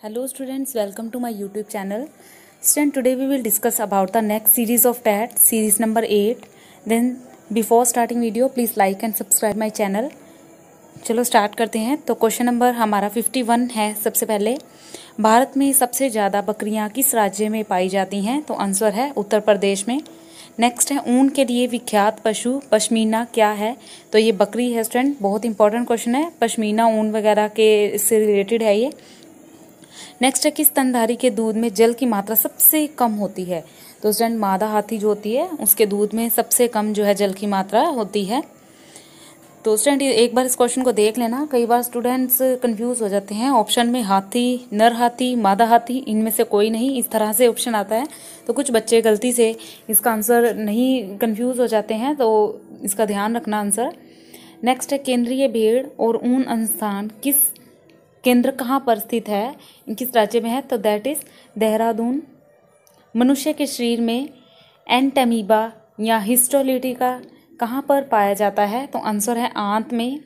Hello students, welcome to my YouTube channel. Student, today we will discuss about the next series of TAT, series number 8. Then before starting video, please like and subscribe my channel. चलो start करते हैं। तो question number हमारा 51 है। सबसे पहले, भारत में सबसे ज़्यादा बकरियां किस राज्य में पाई जाती हैं? तो आंसर है उत्तर प्रदेश में। नेक्स्ट है, ऊन के लिए विख्यात पशु पश्मीना क्या है? तो ये बकरी है स्टूडेंट। बहुत इंपॉर्टेंट क्वेश्चन है, पश्मीना ऊन वगैरह के से रिलेटेड है ये। नेक्स्ट है, किस स्तनधारी के दूध में जल की मात्रा सबसे कम होती है? तो स्टूडेंट, मादा हाथी जो होती है उसके दूध में सबसे कम जो है जल की मात्रा होती है। तो स्टूडेंट एक बार इस क्वेश्चन को देख लेना, कई बार स्टूडेंट्स कंफ्यूज हो जाते हैं। ऑप्शन में हाथी, नर हाथी, मादा हाथी, इनमें से कोई नहीं, इस तरह से ऑप्शन आता है। तो कुछ बच्चे गलती से इसका आंसर नहीं कंफ्यूज हो जाते हैं, तो इसका ध्यान रखना आंसर। नेक्स्ट है, केंद्रीय भेड़ और ऊन अनुसंधान किस केंद्र कहाँ पर स्थित है, किस राज्य में है? तो दैट इज देहरादून। मनुष्य के शरीर में एंटमीबा या हिस्टोलिटिका कहाँ पर पाया जाता है? तो आंसर है आंत में।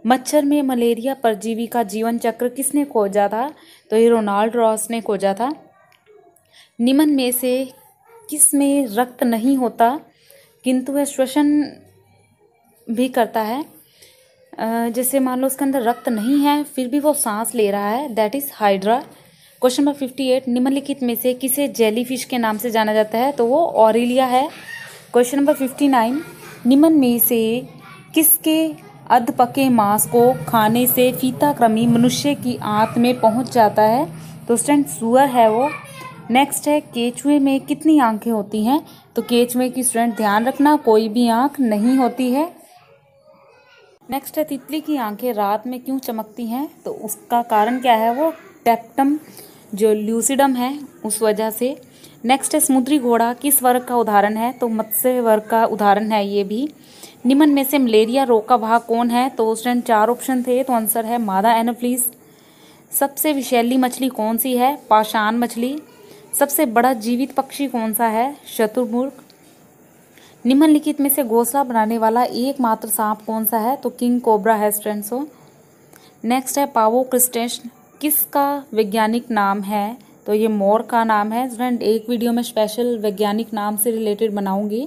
मच्छर में मलेरिया परजीवी का जीवन चक्र किसने खोजा था? तो ये रोनाल्ड रॉस ने खोजा था। निम्न में से किस में रक्त नहीं होता किंतु वह श्वसन भी करता है? जैसे मान लो उसके अंदर रक्त नहीं है फिर भी वो सांस ले रहा है, that is hydra. Question number 58, निम्नलिखित में से किसे जेलीफिश के नाम से जाना जाता है? तो वो ऑरिलिया है। क्वेश्चन नंबर 59, निम्न में से किसके अधपके मांस को खाने से फीताकृमि मनुष्य की आंत में पहुंच जाता है? तो स्टूडेंट, सुअर है वो। नेक्स्ट है, केचुए में कितनी आंखें होती हैं? तो केचुए की स्टूडेंट ध्यान रखना कोई भी आंख नहीं होती है। नेक्स्ट है, तितली की आंखें रात में क्यों चमकती हैं? तो उसका कारण क्या है? वो टेप्टम जो ल्यूसिडम है उस वजह से। नेक्स्ट है, समुद्री घोड़ा किस वर्ग का उदाहरण है? तो मत्स्य वर्ग का उदाहरण है ये भी। निम्न में से मलेरिया रोग का वाहक कौन है? तो स्टूडेंट 4 ऑप्शन थे, तो आंसर है मादा एनोफ्लिस। सबसे विषैली मछली कौन सी है? पाषाण मछली। सबसे बड़ा जीवित पक्षी कौन सा है? शुतुरमुर्ग। निम्नलिखित में से घोंसला बनाने वाला एकमात्र सांप कौन सा है? तो किंग कोबरा है स्टूडेंट्स। नेक्स्ट है, पावो क्रिस्टेश किसका वैज्ञानिक नाम है? तो ये मोर का नाम है स्टूडेंट। एक वीडियो में स्पेशल वैज्ञानिक नाम से रिलेटेड बनाऊंगी।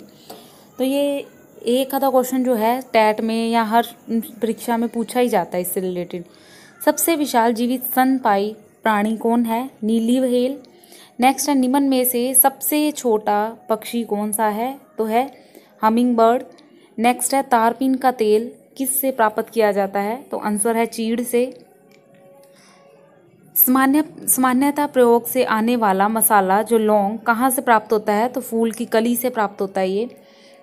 तो ये एक आधा क्वेश्चन जो है टैट में या हर परीक्षा में पूछा ही जाता है इससे रिलेटेड। सबसे विशाल जीवित स्तनपायी प्राणी कौन है? नीली व्हेल। नेक्स्ट है, निम्न में से सबसे छोटा पक्षी कौन सा है? तो है हमिंग बर्ड। नेक्स्ट है, तारपीन का तेल किससे प्राप्त किया जाता है? तो आंसर है चीड़ से। सामान्यतः प्रयोग से आने वाला मसाला जो लौंग कहाँ से प्राप्त होता है? तो फूल की कली से प्राप्त होता है ये।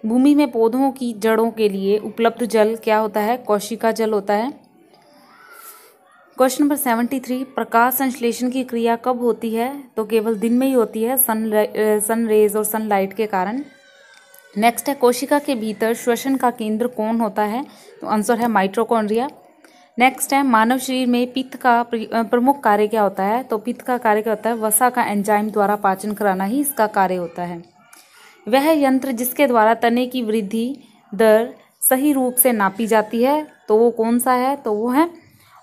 भूमि में पौधों की जड़ों के लिए उपलब्ध जल क्या होता है? कोशिका जल होता है। क्वेश्चन नंबर 73, प्रकाश संश्लेषण की क्रिया कब होती है? तो केवल दिन में ही होती है, सन रेज और सनलाइट के कारण। नेक्स्ट है, कोशिका के भीतर श्वसन का केंद्र कौन होता है? तो आंसर है माइटोकॉन्ड्रिया। नेक्स्ट है, मानव शरीर में पित्त का प्रमुख कार्य क्या होता है? तो पित्त का कार्य क्या होता है? वसा का एंजाइम द्वारा पाचन कराना ही इसका कार्य होता है। वह यंत्र जिसके द्वारा तने की वृद्धि दर सही रूप से नापी जाती है तो वो कौन सा है? तो वो है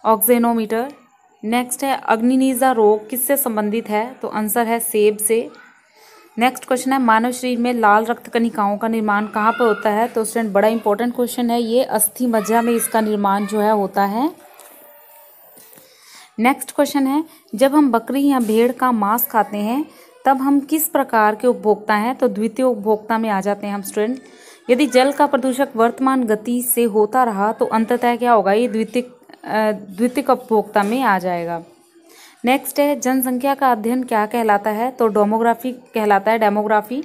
ऑक्सेनोमीटर। नेक्स्ट है, अग्निनीजा रोग किससे संबंधित है? तो आंसर है सेब से। नेक्स्ट क्वेश्चन है, मानव शरीर में लाल रक्त कणिकाओं का निर्माण कहाँ पर होता है? तो स्टूडेंट बड़ा इंपॉर्टेंट क्वेश्चन है ये, अस्थि मज्जा में इसका निर्माण जो है होता है। नेक्स्ट क्वेश्चन है, जब हम बकरी या भेड़ का मांस खाते हैं तब हम किस प्रकार के उपभोक्ता हैं? तो द्वितीय उपभोक्ता में आ जाते हैं हम स्टूडेंट। यदि जल का प्रदूषक वर्तमान गति से होता रहा तो अंततः क्या होगा? ये द्वितीयक उपभोक्ता में आ जाएगा। नेक्स्ट है, जनसंख्या का अध्ययन क्या कहलाता है? तो डेमोग्राफी कहलाता है, डेमोग्राफी।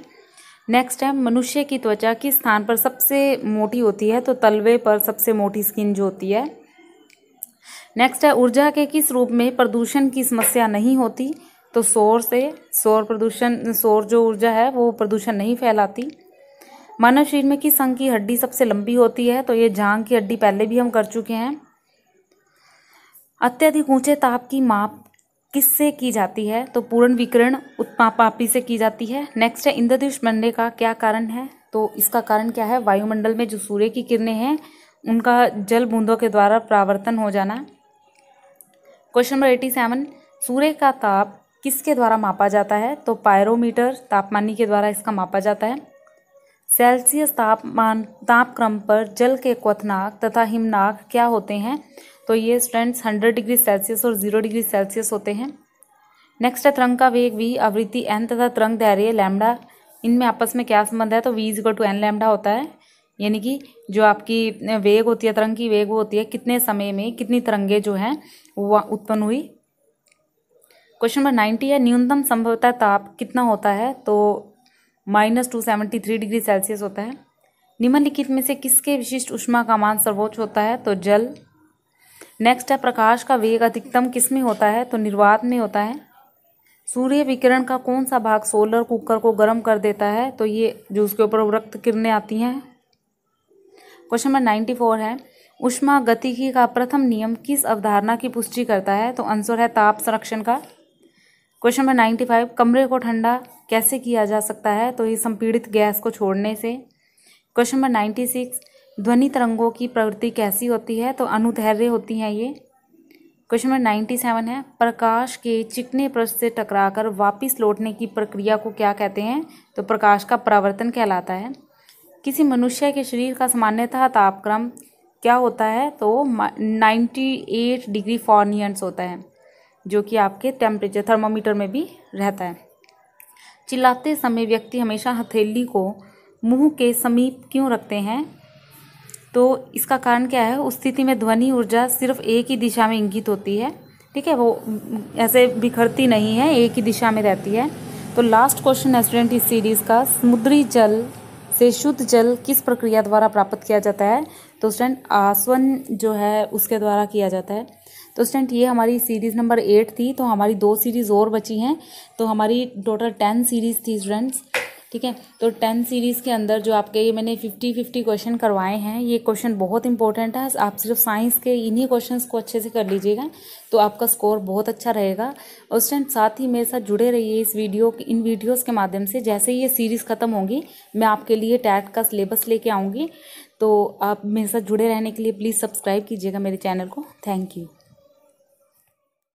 नेक्स्ट है, मनुष्य की त्वचा किस स्थान पर सबसे मोटी होती है? तो तलवे पर सबसे मोटी स्किन जो होती है। नेक्स्ट है, ऊर्जा के किस रूप में प्रदूषण की समस्या नहीं होती? तो सौर से। सौर प्रदूषण, सौर जो ऊर्जा है वो प्रदूषण नहीं फैलाती। मानव शरीर में किस अंग की हड्डी सबसे लंबी होती है? तो ये जांघ की हड्डी, पहले भी हम कर चुके हैं। अत्यधिक ऊंचे ताप की माप किससे की जाती है? तो पूर्ण विकिरण उत्पापी से की जाती है। नेक्स्ट है, इंद्रधनुष बनने का क्या कारण है? तो इसका कारण क्या है? वायुमंडल में जो सूर्य की किरणें हैं उनका जल बूंदों के द्वारा परावर्तन हो जाना। क्वेश्चन नंबर 87, सूर्य का ताप किसके द्वारा मापा जाता है? तो पायरोमीटर तापमानी के द्वारा इसका मापा जाता है। सेल्सियस तापक्रम पर जल के क्वथनांक तथा हिमनाक क्या होते हैं? तो ये स्टूडेंट्स 100 डिग्री सेल्सियस और 0 डिग्री सेल्सियस होते हैं। नेक्स्ट है तरंग का वेग v, आवृत्ति n तथा तरंग दैर्घ्य लैम्डा, इनमें आपस में क्या संबंध है? तो v = n लैम्डा होता है। यानी कि जो आपकी वेग होती है, तरंग की वेग, वो होती है कितने समय में कितनी तरंगे जो हैं वो उत्पन्न हुई। क्वेश्चन नंबर 90 है, न्यूनतम संभवतः ताप कितना होता है? तो -273 डिग्री सेल्सियस होता है। निम्नलिखित में से किसके विशिष्ट ऊष्मा का मान सर्वोच्च होता है? तो जल। नेक्स्ट है, प्रकाश का वेग अधिकतम किस में होता है? तो निर्वात में होता है। सूर्य विकिरण का कौन सा भाग सोलर कुकर को गर्म कर देता है? तो ये जो उसके ऊपर रक्त किरणें आती हैं। क्वेश्चन नंबर 94 है, ऊष्मा गतिकी का प्रथम नियम किस अवधारणा की पुष्टि करता है? तो आंसर है ताप संरक्षण का। क्वेश्चन नंबर 95, कमरे को ठंडा कैसे किया जा सकता है? तो ये संपीड़ित गैस को छोड़ने से। क्वेश्चन नंबर 96, ध्वनि तरंगों की प्रवृत्ति कैसी होती है? तो अनुदैर्घ्य होती हैं ये। क्वेश्चन नंबर 97 है, प्रकाश के चिकने पृष्ठ से टकराकर वापस लौटने की प्रक्रिया को क्या कहते हैं? तो प्रकाश का परावर्तन कहलाता है। किसी मनुष्य के शरीर का सामान्यतः तापक्रम क्या होता है? तो 98 डिग्री फ़ारेनहाइट होता है, जो कि आपके टेम्परेचर थर्मामीटर में भी रहता है। चिल्लाते समय व्यक्ति हमेशा हथेली को मुंह के समीप क्यों रखते हैं? तो इसका कारण क्या है? उस स्थिति में ध्वनि ऊर्जा सिर्फ एक ही दिशा में इंगित होती है, ठीक है, वो ऐसे बिखरती नहीं है, एक ही दिशा में रहती है। तो लास्ट क्वेश्चन है स्टूडेंट इस सीरीज़ का, समुद्री जल से शुद्ध जल किस प्रक्रिया द्वारा प्राप्त किया जाता है? तो स्टूडेंट आसवन जो है उसके द्वारा किया जाता है। तो स्टूडेंट ये हमारी सीरीज़ नंबर 8 थी, तो हमारी 2 सीरीज़ और बची हैं, तो हमारी टोटल 10 सीरीज़ थी स्टूडेंट्स, ठीक है। तो 10 सीरीज़ के अंदर जो आपके ये मैंने 50-50 क्वेश्चन करवाए हैं, ये क्वेश्चन बहुत इंपॉर्टेंट है। आप सिर्फ साइंस के इन्हीं क्वेश्चंस को अच्छे से कर लीजिएगा तो आपका स्कोर बहुत अच्छा रहेगा। और स्टूडेंट साथ ही मेरे साथ जुड़े रहिए इन वीडियोज़ के माध्यम से। जैसे ये सीरीज़ ख़त्म होगी मैं आपके लिए टैट का सिलेबस लेके आऊँगी, तो आप मेरे साथ जुड़े रहने के लिए प्लीज़ सब्सक्राइब कीजिएगा मेरे चैनल को। Thank you.